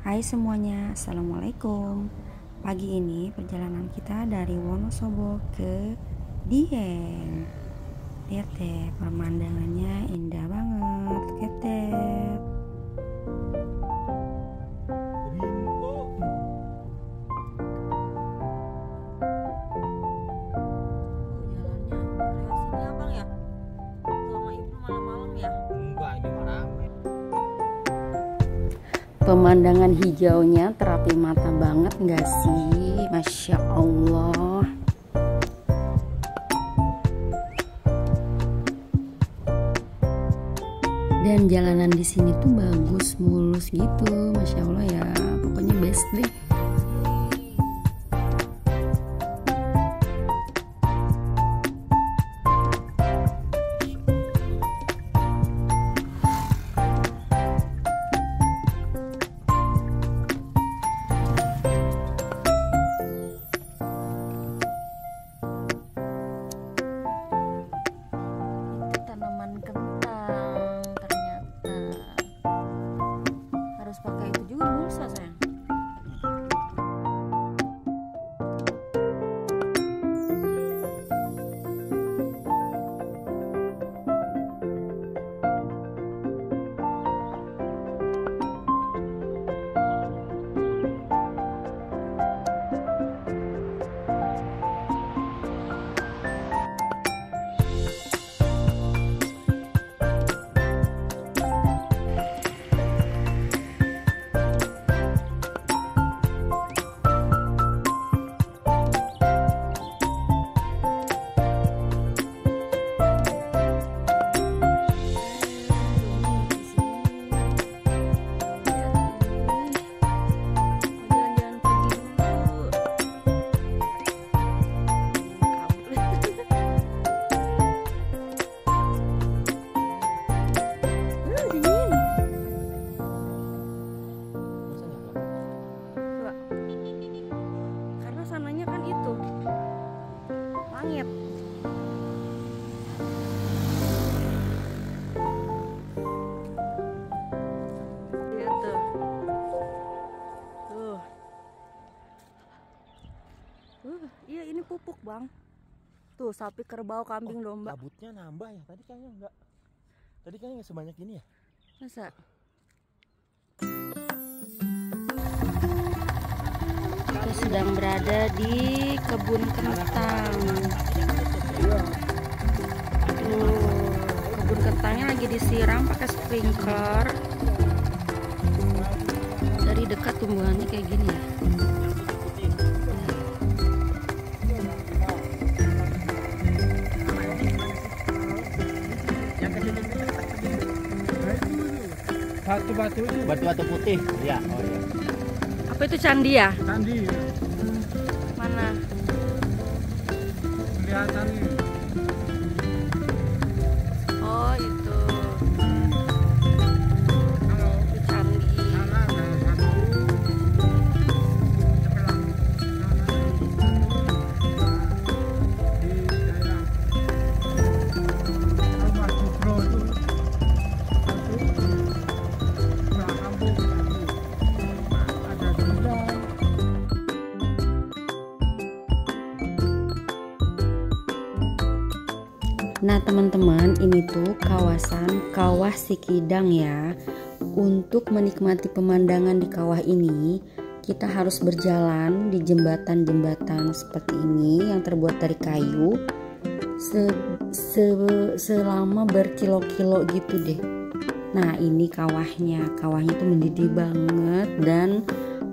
Hai semuanya, Assalamualaikum. Pagi ini perjalanan kita dari Wonosobo ke Dieng. Lihat deh, pemandangannya indah banget, ketet. Pemandangan hijaunya terapi mata banget gak sih? Masya Allah. Dan jalanan di sini tuh bagus, mulus gitu, Masya Allah ya. Pokoknya best deh. Pakai itu juga pulsa sayang. Langit. Lihat tuh. Iya ini pupuk bang. Tuh sapi, kerbau, kambing, domba. Kabutnya nambah ya, tadi kayaknya enggak. Tadi kayaknya nggak sebanyak ini ya. Masa? Kita sedang berada di kebun kentang. Kebun kentangnya lagi disiram pakai sprinkler. Dari dekat tumbuhannya kayak gini ya. Batu-batu putih. Ya, oh ya. Apa itu candi ya? Candi. Mana? Kelihatan nih. Oh itu. Kalau Itu candi. sana ada satu. Sebelah sana di daerah rumah Joglo itu satu sebelah kampung satu. Ada juga. Nah teman-teman, ini tuh kawasan Kawah Sikidang ya. Untuk menikmati pemandangan di kawah ini, kita harus berjalan di jembatan-jembatan seperti ini yang terbuat dari kayu selama berkilo-kilo gitu deh. Nah ini kawahnya tuh mendidih banget dan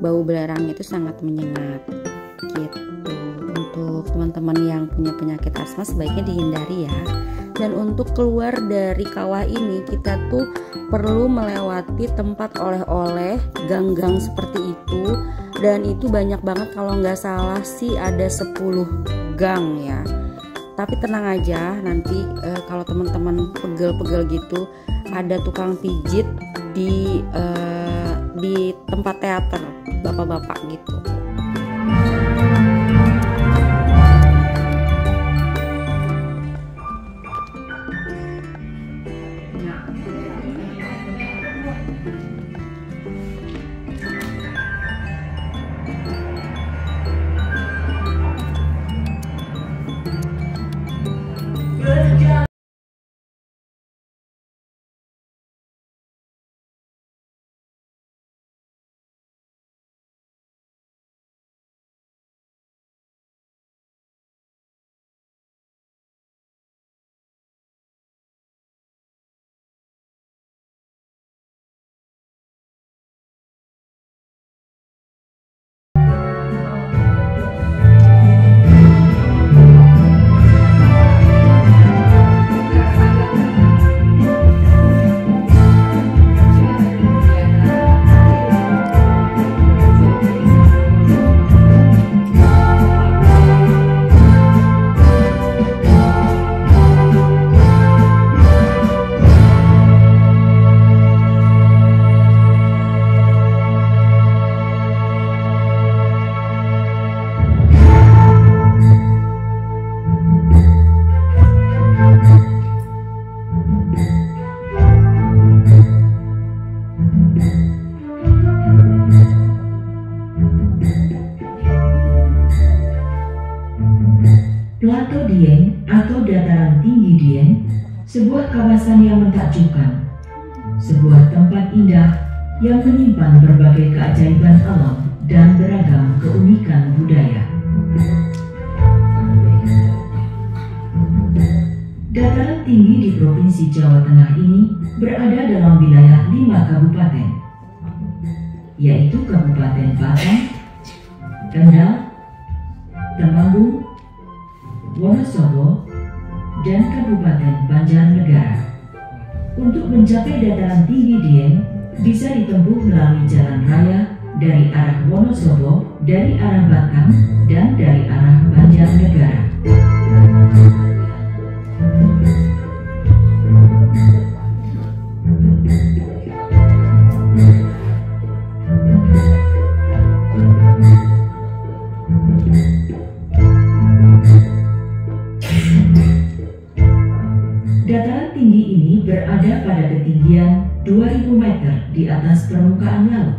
bau belerangnya itu sangat menyengat gitu. Untuk teman-teman yang punya penyakit asma sebaiknya dihindari ya. Dan untuk keluar dari kawah ini kita tuh perlu melewati tempat oleh-oleh, gang-gang seperti itu. Dan itu banyak banget, kalau nggak salah sih ada 10 gang ya. Tapi tenang aja, nanti kalau teman-teman pegel-pegel gitu ada tukang pijit di tempat teater bapak-bapak gitu. Plato Dieng atau dataran tinggi Dieng, sebuah kawasan yang mentakjubkan, sebuah tempat indah yang menyimpan berbagai keajaiban alam dan beragam keunikan budaya. Dataran tinggi di Provinsi Jawa Tengah ini berada dalam wilayah 5 kabupaten, yaitu Kabupaten Batang, Kendal, Temanggung, Wonosobo, dan Kabupaten Banjarnegara. Untuk mencapai dataran tinggi Dieng bisa ditempuh melalui jalan raya dari arah Wonosobo, dari arah Batang, dan dari arah Banjarnegara. Dataran tinggi ini berada pada ketinggian 2000 meter di atas permukaan laut.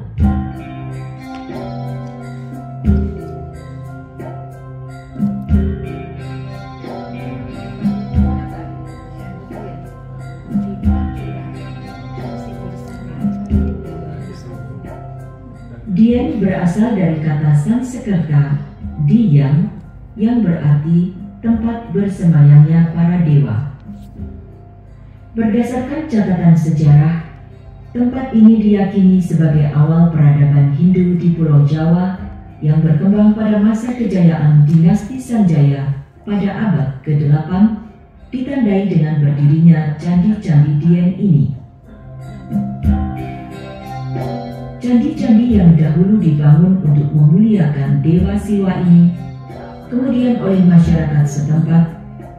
Dieng berasal dari kata Sanskerta Diyang yang berarti tempat bersemayamnya para dewa. Berdasarkan catatan sejarah, tempat ini diyakini sebagai awal peradaban Hindu di Pulau Jawa yang berkembang pada masa kejayaan dinasti Sanjaya pada abad ke-8, ditandai dengan berdirinya candi-candi Dieng ini. Candi-candi yang dahulu dibangun untuk memuliakan Dewa Siwa ini, kemudian oleh masyarakat setempat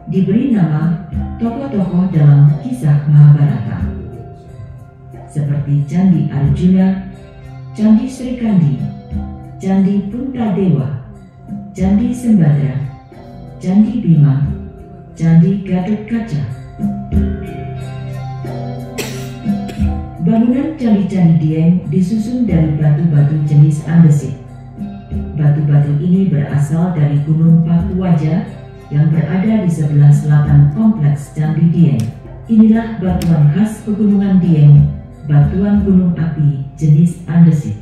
diberi nama tokoh-tokoh dalam kisah Mahabharata, seperti Candi Arjuna, Candi Srikandi, Candi Puntadewa, Candi Sembadra, Candi Bima, Candi Gatotkaca. Bangunan candi-candi Dieng disusun dari batu-batu jenis andesit. Batu-batu ini berasal dari Gunung Pakuwaja yang berada di sebelah selatan kompleks Candi Dieng. Inilah batuan khas pegunungan Dieng, batuan gunung api jenis andesit.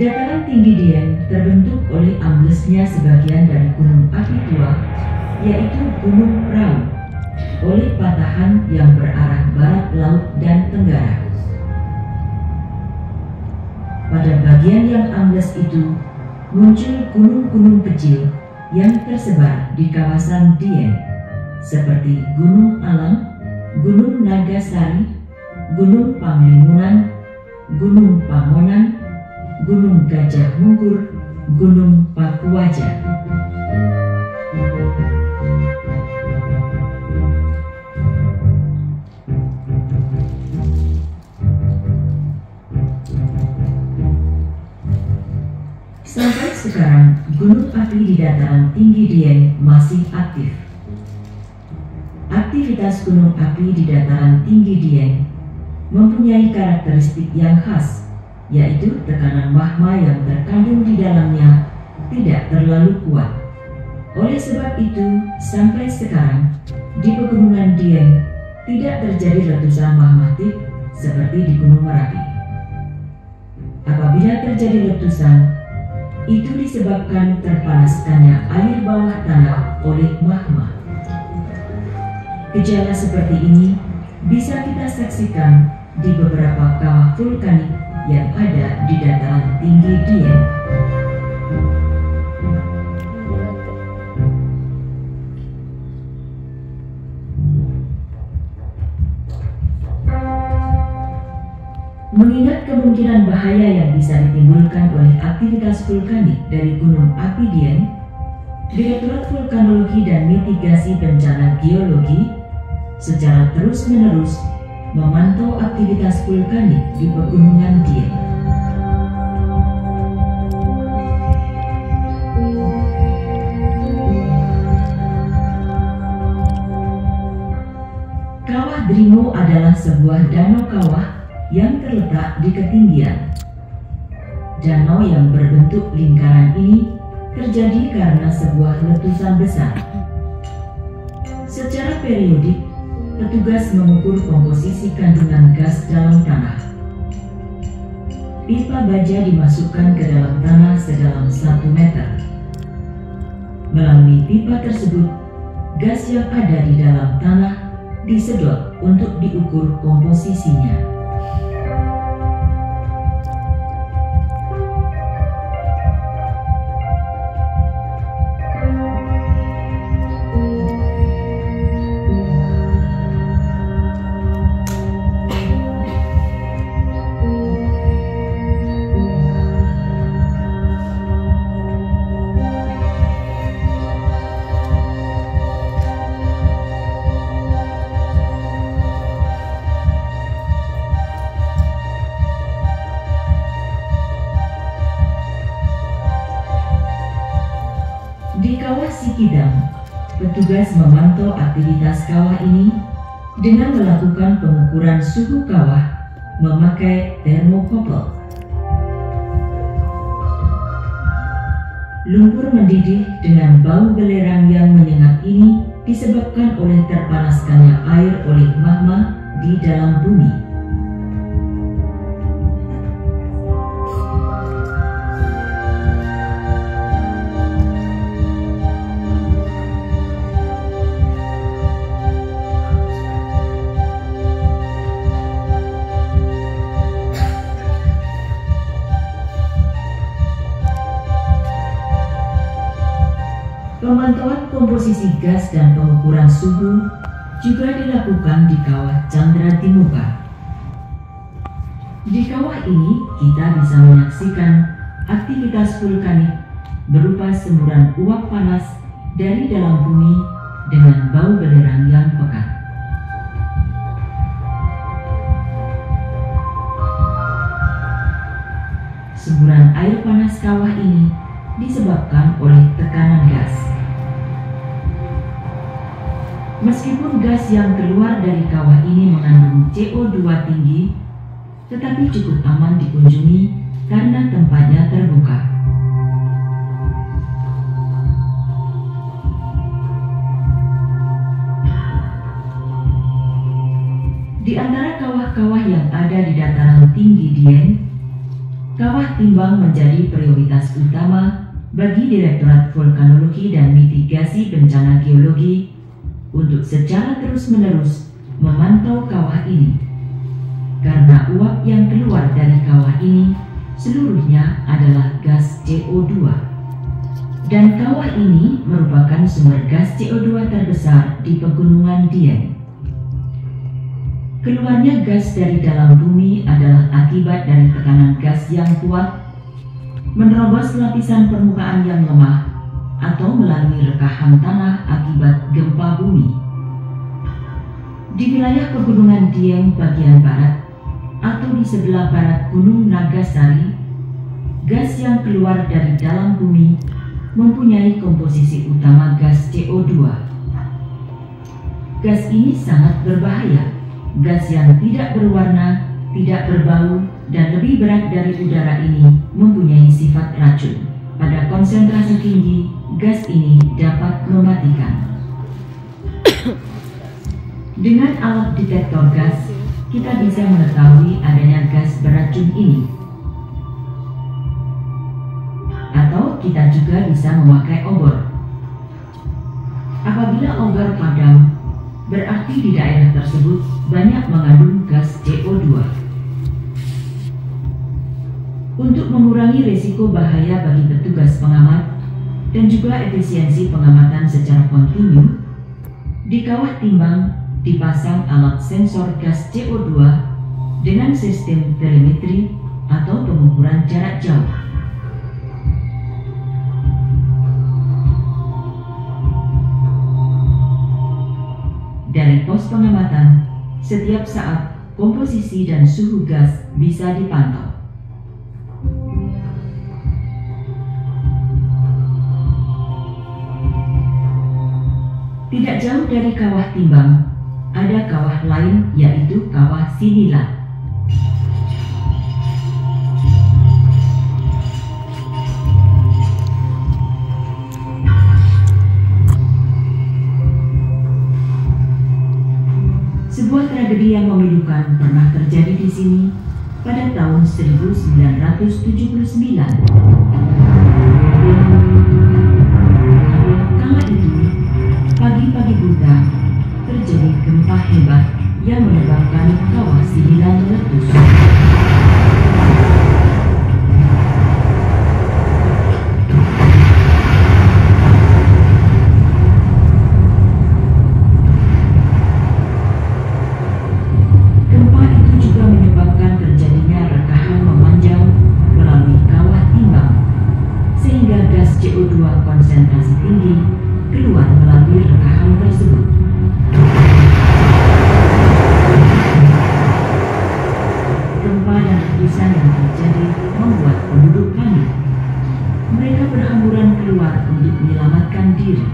Dataran tinggi Dieng terbentuk oleh amblesnya sebagian dari gunung api tua, yaitu Gunung Prau, oleh patahan yang berarah barat laut dan tenggara. Pada bagian yang ambles itu, muncul gunung-gunung kecil yang tersebar di kawasan Dieng, seperti Gunung Alang, Gunung Nagasari, Gunung Panglimunan, Gunung Pamonan, Gunung Gajah Mungkur, Gunung Pakuwaja. Sampai sekarang, gunung api di dataran tinggi Dieng masih aktif. Aktivitas gunung api di dataran tinggi Dieng mempunyai karakteristik yang khas, yaitu tekanan magma yang terkandung di dalamnya tidak terlalu kuat. Oleh sebab itu, sampai sekarang di pegunungan Dieng tidak terjadi letusan magmatik seperti di Gunung Merapi. Apabila terjadi letusan, itu disebabkan terpanaskannya air bawah tanah oleh magma. Gejala seperti ini bisa kita saksikan di beberapa kawah vulkanik yang ada di dataran tinggi Dieng. Mengingat kemungkinan bahaya yang bisa ditimbulkan oleh aktivitas vulkanik dari gunung api Dieng, Direktorat Vulkanologi dan Mitigasi Bencana Geologi secara terus-menerus memantau aktivitas vulkanik di Pegunungan Dieng. Kawah Dringo adalah sebuah danau kawah yang terletak di ketinggian. Danau yang berbentuk lingkaran ini terjadi karena sebuah letusan besar. Secara periodik, petugas mengukur komposisi kandungan gas dalam tanah. Pipa baja dimasukkan ke dalam tanah sedalam 1 meter. Melalui pipa tersebut, gas yang ada di dalam tanah disedot untuk diukur komposisinya. Di Kawah Sikidang, petugas memantau aktivitas kawah ini dengan melakukan pengukuran suhu kawah memakai termokouple. Lumpur mendidih dengan bau belerang yang menyengat ini disebabkan oleh terpanaskannya air oleh magma di dalam bumi. Pemantauan komposisi gas dan pengukuran suhu juga dilakukan di Kawah Chandra Timuka. Di kawah ini kita bisa menyaksikan aktivitas vulkanik berupa semburan uap panas dari dalam bumi dengan bau belerang yang pekat. Semburan air panas kawah ini disebabkan oleh tekanan gas. Meskipun gas yang keluar dari kawah ini mengandung CO2 tinggi, tetapi cukup aman dikunjungi karena tempatnya terbuka. Di antara kawah-kawah yang ada di dataran tinggi Dieng, Kawah Timbang menjadi prioritas utama bagi Direktorat Vulkanologi dan Mitigasi Bencana Geologi untuk secara terus-menerus memantau kawah ini. Karena uap yang keluar dari kawah ini seluruhnya adalah gas CO2. Dan kawah ini merupakan sumber gas CO2 terbesar di Pegunungan Dieng. Keluarnya gas dari dalam bumi adalah akibat dari tekanan gas yang kuat, menerobos lapisan permukaan yang lemah, atau melalui rekahan tanah akibat gempa bumi. Di wilayah Pegunungan Dieng bagian barat, atau di sebelah barat Gunung Nagasari, gas yang keluar dari dalam bumi mempunyai komposisi utama gas CO2. Gas ini sangat berbahaya. Gas yang tidak berwarna, tidak berbau, dan lebih berat dari udara ini mempunyai sifat racun. Pada konsentrasi tinggi, gas ini dapat mematikan. Dengan alat detektor gas, kita bisa mengetahui adanya gas beracun ini. Atau kita juga bisa memakai obor. Apabila obor padam, berarti di daerah tersebut banyak mengandung gas CO2. Untuk mengurangi risiko bahaya bagi petugas pengamat dan juga efisiensi pengamatan secara kontinu, di Kawah Timbang dipasang alat sensor gas CO2 dengan sistem telemetri atau pengukuran jarak jauh. pos pengamatan. Setiap saat, komposisi dan suhu gas bisa dipantau. Tidak jauh dari kawah Timbang, ada kawah lain yaitu kawah Sinila. Sebuah tragedi yang memilukan pernah terjadi di sini pada tahun 1979. Kala itu, pagi-pagi buta, terjadi gempa hebat yang menyebabkan kawah Sinila meletus. Gempa itu juga menyebabkan terjadinya rekahan memanjang melalui kawah Timbang, sehingga gas CO2 konsentrasi tinggi keluar melalui rekahan tersebut. Gempa dan letusan yang terjadi membuat penduduk panik. Mereka berhamburan keluar untuk menyelamatkan diri.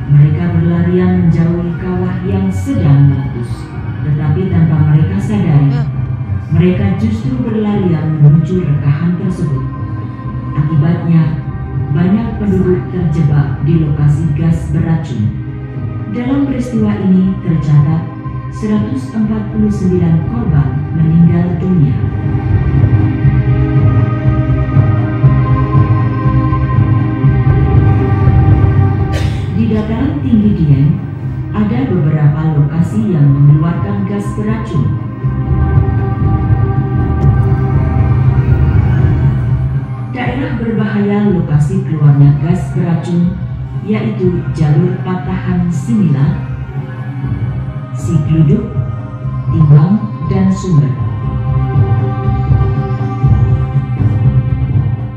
Mereka berlarian menjauhi kawah yang sedang meletus. Tetapi tanpa mereka sadari, mereka justru berlarian menuju rekahan tersebut. Akibatnya, banyak penduduk terjebak di lokasi gas beracun. Dalam peristiwa ini tercatat 149 korban meninggal dunia. Di dataran tinggi Dieng, ada beberapa lokasi yang mengeluarkan gas beracun. Daerah berbahaya lokasi keluarnya gas beracun yaitu jalur patahan Sinila, Sigluduk, Timbang, dan Sumber.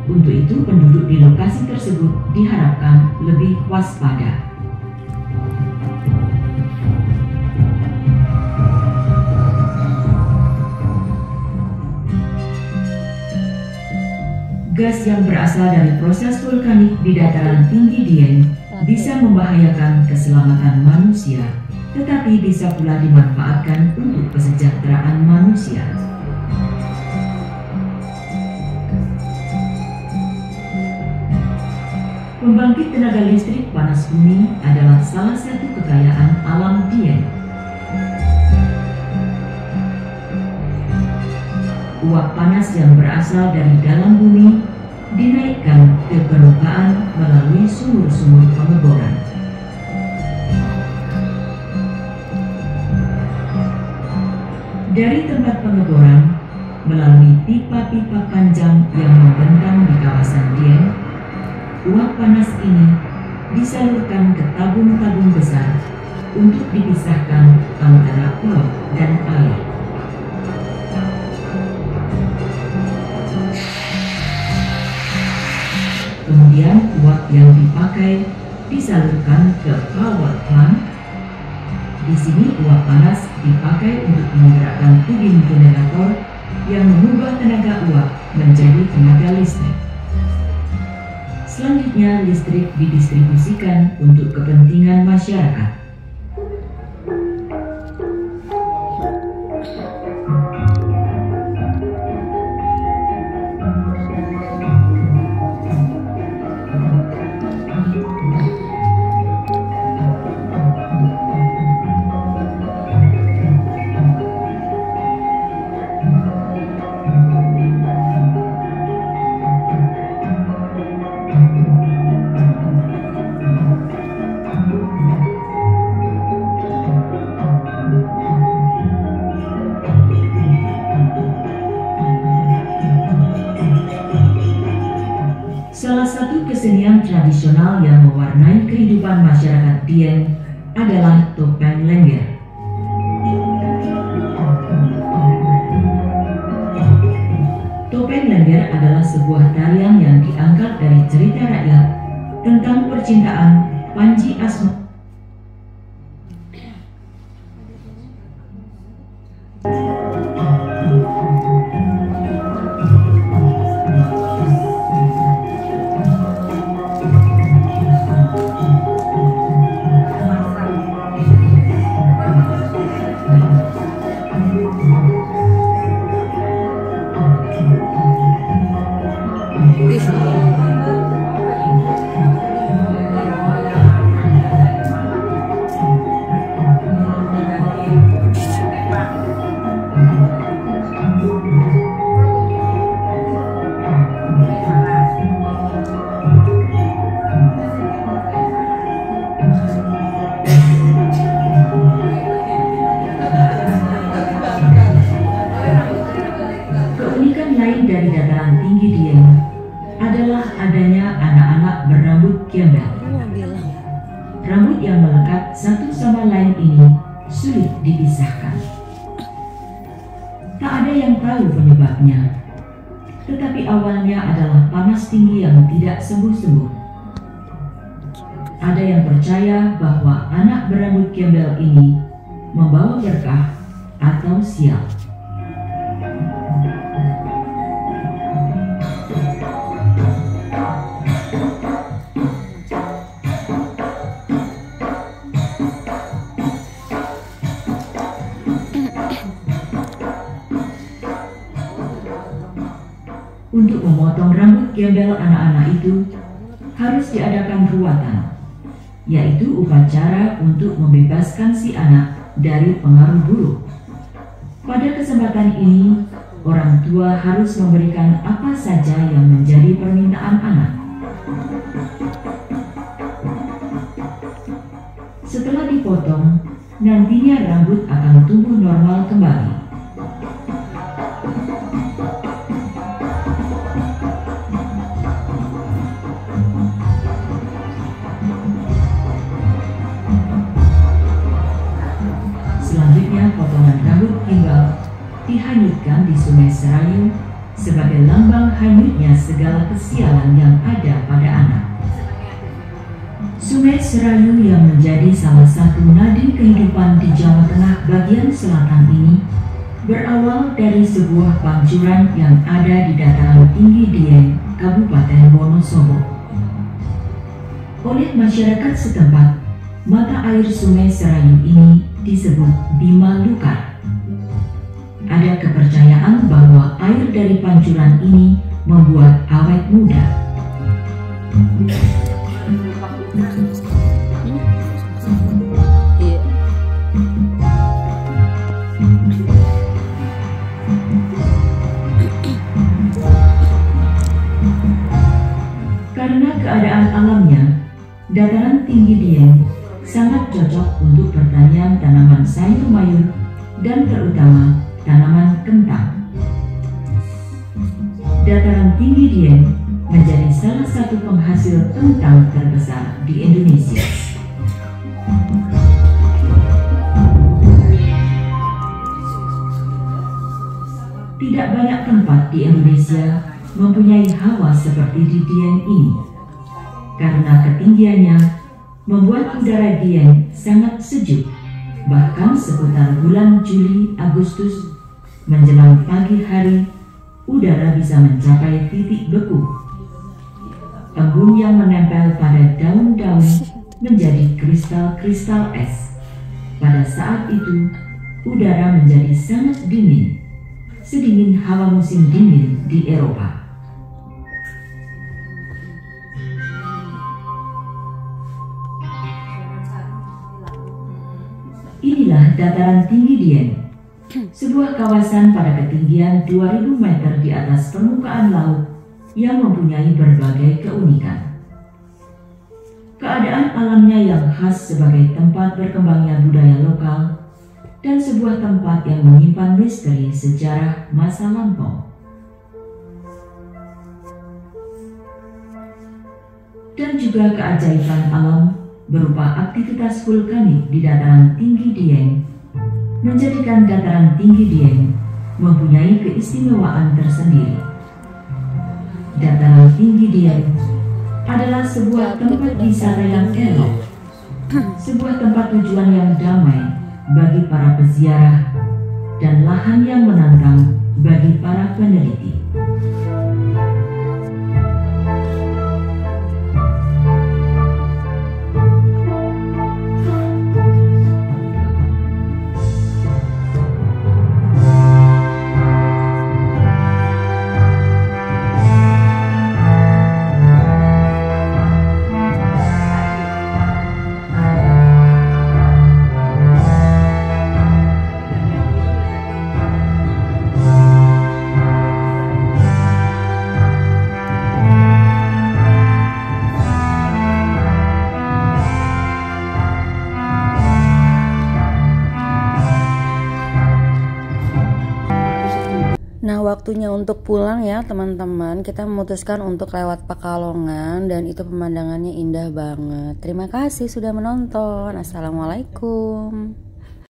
Untuk itu, penduduk di lokasi tersebut diharapkan lebih waspada. Gas yang berasal dari proses vulkanik di dataran tinggi Dieng bisa membahayakan keselamatan manusia, tetapi bisa pula dimanfaatkan untuk kesejahteraan manusia. Pembangkit tenaga listrik panas bumi adalah salah satu kekayaan alam Dieng. Uap panas yang berasal dari dalam bumi dinaikkan ke permukaan melalui sumur-sumur pengeboran. Dari tempat pengeboran, melalui pipa-pipa panjang yang membentang di kawasan Dieng, uap panas ini disalurkan ke tabung-tabung besar untuk dipisahkan antara uap dan air. Kemudian uap yang dipakai disalurkan ke power plant. Di sini uap panas dipakai untuk menggerakkan tubing generator yang mengubah tenaga uap menjadi tenaga listrik. Selanjutnya listrik didistribusikan untuk kepentingan masyarakat. Salah satu kesenian tradisional yang mewarnai kehidupan masyarakat Dieng adalah topeng lengger. Topeng lengger adalah sebuah tarian yang diangkat dari cerita rakyat tentang percintaan Panji Asma. adanya anak-anak berambut gembel. Rambut yang melekat satu sama lain ini sulit dipisahkan. Tak ada yang tahu penyebabnya, tetapi awalnya adalah panas tinggi yang tidak sembuh-sembuh. Ada yang percaya bahwa anak berambut gembel ini membawa berkah atau sial. Untuk memotong rambut gembel anak-anak itu harus diadakan ruatan, yaitu upacara untuk membebaskan si anak dari pengaruh buruk. Pada kesempatan ini, orang tua harus memberikan apa saja yang menjadi permintaan anak. Setelah dipotong, nantinya rambut akan tumbuh normal kembali. Selanjutnya, potongan rambut gimbal dihanyutkan di Sungai Serayu sebagai lambang hanyutnya segala kesialan yang ada pada anak. Sungai Serayu yang menjadi salah satu nadi kehidupan di Jawa Tengah bagian selatan ini berawal dari sebuah pancuran yang ada di dataran tinggi Dieng, Kabupaten Wonosobo. Oleh masyarakat setempat, mata air Sungai Serayu ini disebut Bima Lukar. Ada kepercayaan bahwa air dari pancuran ini membuat awet muda. Karena keadaan alamnya, dataran tinggi Dieng sangat cocok untuk pertanian tanaman sayur mayur dan terutama tanaman kentang. Dataran tinggi Dieng menjadi salah satu penghasil kentang terbesar di Indonesia. Tidak banyak tempat di Indonesia mempunyai hawa seperti di Dieng ini, karena ketinggiannya membuat udara Dieng sangat sejuk. Bahkan seputar bulan Juli Agustus menjelang pagi hari, udara bisa mencapai titik beku. Embun yang menempel pada daun-daun menjadi kristal-kristal es. Pada saat itu, udara menjadi sangat dingin, sedingin hawa musim dingin di Eropa. Inilah dataran tinggi Dieng, sebuah kawasan pada ketinggian 2000 meter di atas permukaan laut yang mempunyai berbagai keunikan. Keadaan alamnya yang khas sebagai tempat berkembangnya budaya lokal dan sebuah tempat yang menyimpan misteri sejarah masa lampau. Dan juga keajaiban alam berupa aktivitas vulkanik di dataran tinggi Dieng menjadikan dataran tinggi Dieng mempunyai keistimewaan tersendiri. Dataran tinggi Dieng adalah sebuah tempat wisata yang elok, sebuah tempat tujuan yang damai bagi para peziarah dan lahan yang menantang bagi para peneliti. Nah, waktunya untuk pulang ya teman-teman. Kita memutuskan untuk lewat Pekalongan dan itu pemandangannya indah banget. Terima kasih sudah menonton. Assalamualaikum.